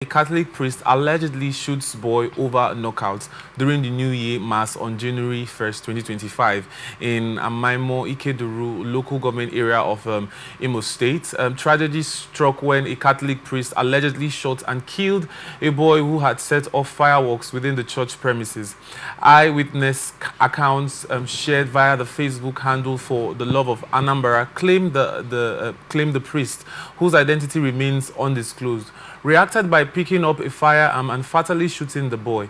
A Catholic priest allegedly shoots boy over knockout during the New Year Mass on January 1st, 2025 in Amaimo, Ikeduru, local government area of Imo State. Tragedy struck when a Catholic priest allegedly shot and killed a boy who had set off fireworks within the church premises. Eyewitness accounts shared via the Facebook handle for the Love of Anambra claimed the priest, whose identity remains undisclosed, reacted by picking up a firearm and fatally shooting the boy.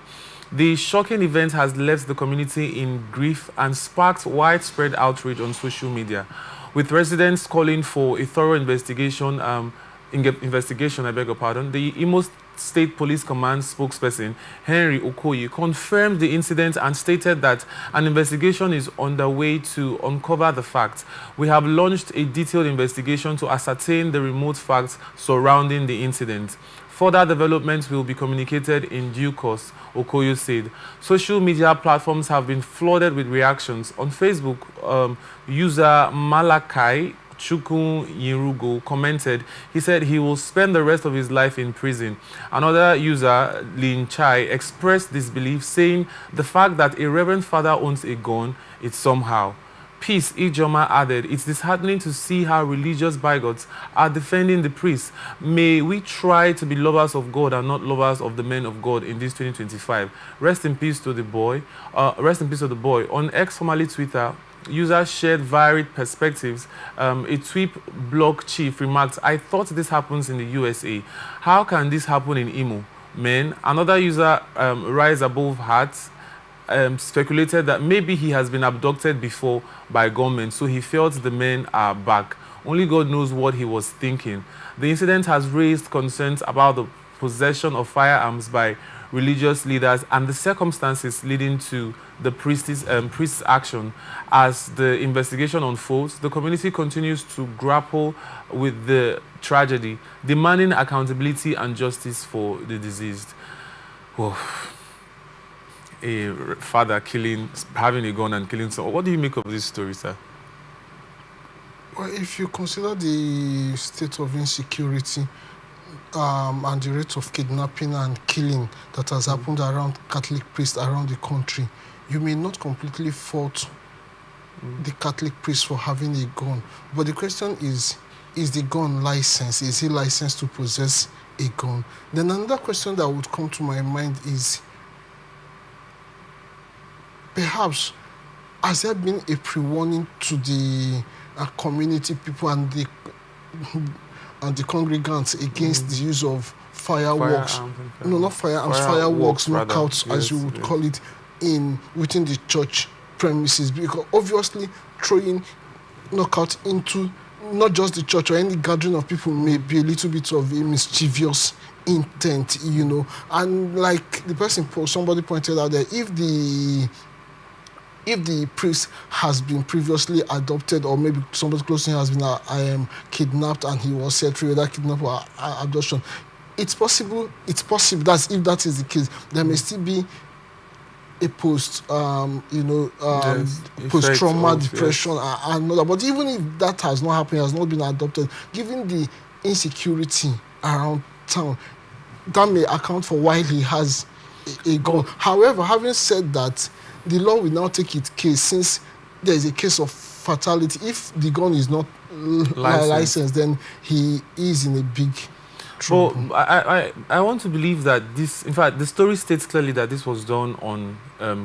The shocking event has left the community in grief and sparked widespread outrage on social media, with residents calling for a thorough investigation. I beg your pardon. The Imo State Police Command spokesperson, Henry Okoye, confirmed the incident and stated that an investigation is underway to uncover the facts. We have launched a detailed investigation to ascertain the remote facts surrounding the incident. Further developments will be communicated in due course, Okoye said. Social media platforms have been flooded with reactions. On Facebook, user Malakai Chukwu Yirugo commented, he said he will spend the rest of his life in prison. Another user, Lin Chai, expressed disbelief, saying the fact that a reverend father owns a gun is somehow. Peace, Ijoma added, it's disheartening to see how religious bigots are defending the priests. May we try to be lovers of God and not lovers of the men of God in this 2025. Rest in peace to the boy. Rest in peace to the boy. On X, formerly Twitter, users shared varied perspectives. A TWIP blog chief remarked, I thought this happens in the USA. How can this happen in Imo? Men. Another user, Rise Above Hearts, speculated that maybe he has been abducted before by gunmen, so he felt the men are back. Only God knows what he was thinking. The incident has raised concerns about the possession of firearms by religious leaders and the circumstances leading to the priest's action. As the investigation unfolds, the community continues to grapple with the tragedy, demanding accountability and justice for the deceased. Whoa. A father having a gun and killing someone. What do you make of this story, sir? Well, if you consider the state of insecurity and the rate of kidnapping and killing that has happened around Catholic priests around the country, you may not completely fault the Catholic priest for having a gun. But the question is the gun licensed? Is he licensed to possess a gun? Then another question that would come to my mind is, perhaps, has there been a pre-warning to the community people and the congregants against the use of fireworks? No, not firearms, fireworks, knockouts, yes, as you would call it, within the church premises. Because obviously, throwing knockout into not just the church or any gathering of people may be a little bit of a mischievous intent, you know. And like the person, somebody pointed out that if the priest has been previously adopted, or maybe somebody close to him has been kidnapped and he was set free, whether kidnap or abduction, it's possible that if that is the case, there may still be a post-trauma depression and all that. But even if that has not happened, has not been adopted, given the insecurity around town, that may account for why he has a gun. However, having said that, the law will now take its case, since there is a case of fatality. If the gun is not licensed, then he is in a big trouble. Well, I want to believe that this, in fact, the story states clearly that this was done on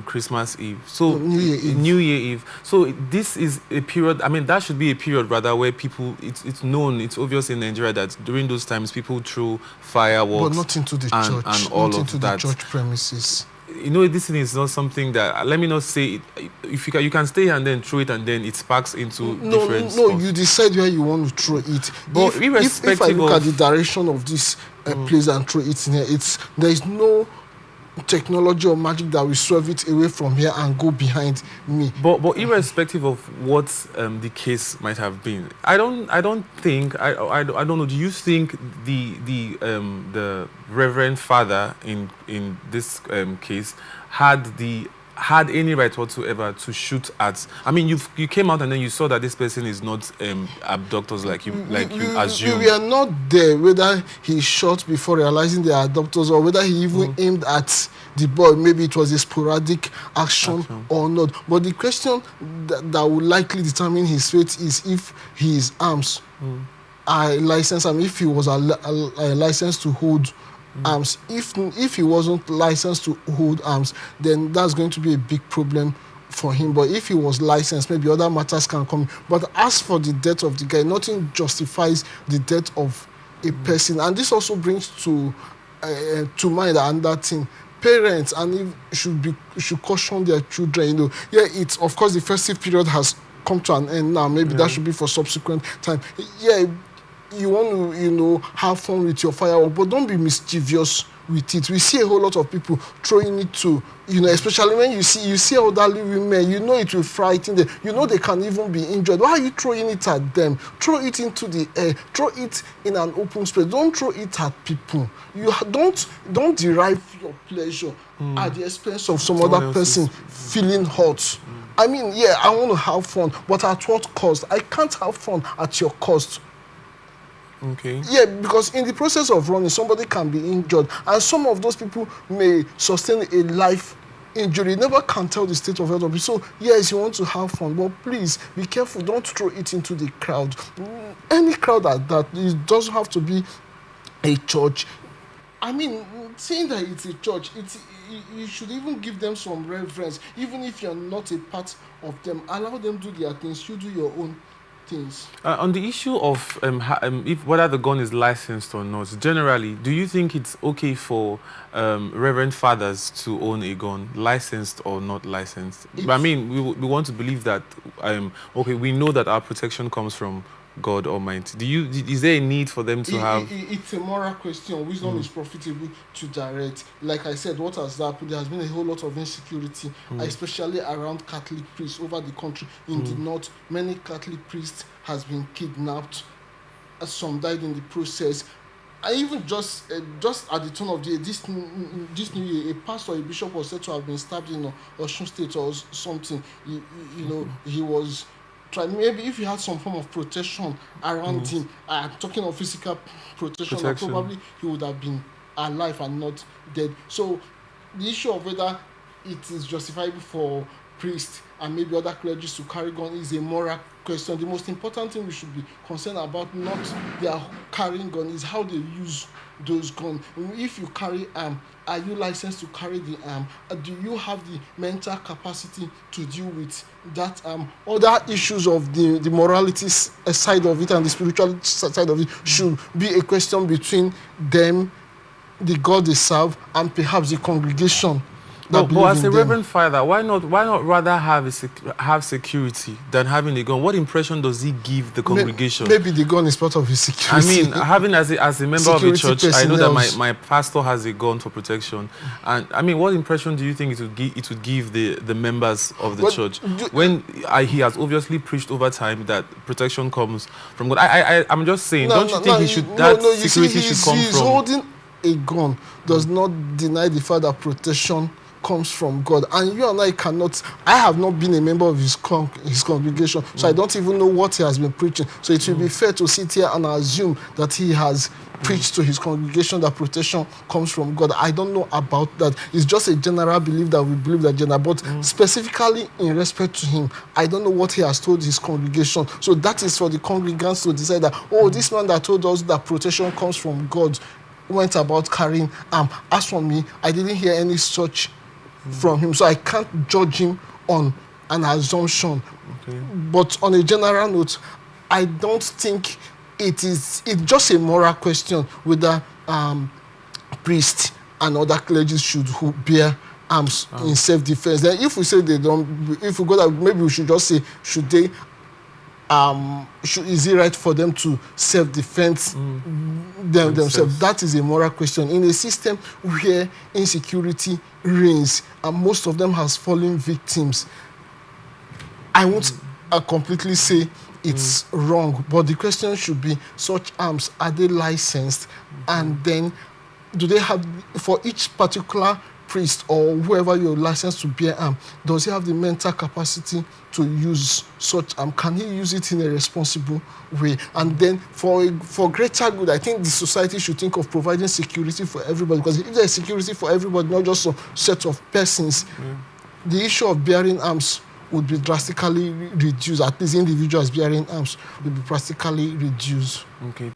Christmas Eve. So New Year Eve. So this is a period, I mean, that should be a period rather where people, it's known, it's obvious in Nigeria that during those times people throw fireworks. But not into the church, and all not of into that. the church premises. You know, this thing is not something that, let me not say it, if you can stay here and then throw it and then it sparks into different spots. You decide where you want to throw it. But if I look at the direction of this place and throw it in here, there is no technology or magic that will swerve it away from here and go behind me. But irrespective of what the case might have been, I don't know. Do you think the Reverend Father in this case had the had any right whatsoever to shoot at? I mean, you came out and then you saw that this person is not abductors like you assumed. We are not there whether he shot before realizing they are adopters or whether he even aimed at the boy. Maybe it was a sporadic action or not. But the question that would likely determine his fate is if his arms are licensed. I mean, if he was a licensed to hold arms. If he wasn't licensed to hold arms, then that's going to be a big problem for him. But if he was licensed, maybe other matters can come. But as for the death of the guy, nothing justifies the death of a person. And this also brings to mind another thing. Parents should caution their children. It's of course the festive period has come to an end now. Maybe that should be for subsequent time. You want to, have fun with your firework, but don't be mischievous with it. We see a whole lot of people throwing it to, especially when you see elderly women, it will frighten them. They can even be injured. Why are you throwing it at them? Throw it into the air. Throw it in an open space. Don't throw it at people. You don't derive your pleasure at the expense of some other person feeling hurt. I mean, I want to have fun, but at what cost? I can't have fun at your cost. Okay. Yeah, because in the process of running, somebody can be injured, and some of those people may sustain a life injury. You never can tell the state of health of it. So, yes, you want to have fun, but please be careful. Don't throw it into the crowd. Any crowd at that, it doesn't have to be a church. I mean, saying that it's a church, you should even give them some reverence. Even if you're not a part of them, allow them do their things. You do your own things. On the issue of if whether the gun is licensed or not, generally, do you think it's okay for reverend fathers to own a gun, licensed or not licensed? I mean, we want to believe that, we know that our protection comes from God Almighty. Is there a need for them to have? It's a moral question. Wisdom is profitable to direct. Like I said, what has happened? There has been a whole lot of insecurity, especially around Catholic priests over the country. In the north, many Catholic priests has been kidnapped. Some died in the process. I even just at the turn of the day, this new year, a pastor, a bishop was said to have been stabbed in Osun State or something. He was. Maybe if he had some form of protection around him, talking of physical protection, probably he would have been alive and not dead. So the issue of whether it is justifiable for priests and maybe other clergies to carry gun is a moral question. The most important thing we should be concerned about, not their carrying gun, is how they use those guns. If you carry arm, are you licensed to carry the arm? Do you have the mental capacity to deal with that other issues of the morality side of it and the spiritual side of it should be a question between them, the God they serve, and perhaps the congregation. But as a reverend father, why not rather have security than having a gun? What impression does he give the congregation? Maybe the gun is part of his security. I mean, having as a member of the church, I know that my pastor has a gun for protection. And I mean, what impression do you think it would give the members of the church when he has obviously preached over time that protection comes from God? I'm just saying, don't you think security should come from? Holding a gun does not deny the fact that protection comes from God. And you and I have not been a member of his congregation, so I don't even know what he has been preaching. So it will be fair to sit here and assume that he has preached to his congregation that protection comes from God. I don't know about that. It's just a general belief that we believe that but specifically in respect to him, I don't know what he has told his congregation. So that is for the congregants to decide that, this man that told us that protection comes from God went about carrying arm. As for me, I didn't hear any such from him, so I can't judge him on an assumption. Okay. But on a general note, I don't think it's just a moral question whether priests and other clergy should bear arms in self-defense. Then if we say they don't, if we go that, maybe we should just say, should they is it right for them to self-defend themselves? That is a moral question. In a system where insecurity reigns and most of them has fallen victims, I won't completely say it's wrong, but the question should be, such arms, are they licensed? And then do they have, for each particular priest or whoever you're licensed to bear arm, does he have the mental capacity to use such arm? Can he use it in a responsible way? And then for greater good, I think the society should think of providing security for everybody, because if there's security for everybody, not just a set of persons, the issue of bearing arms would be drastically reduced. At least individuals bearing arms would be drastically reduced. Okay.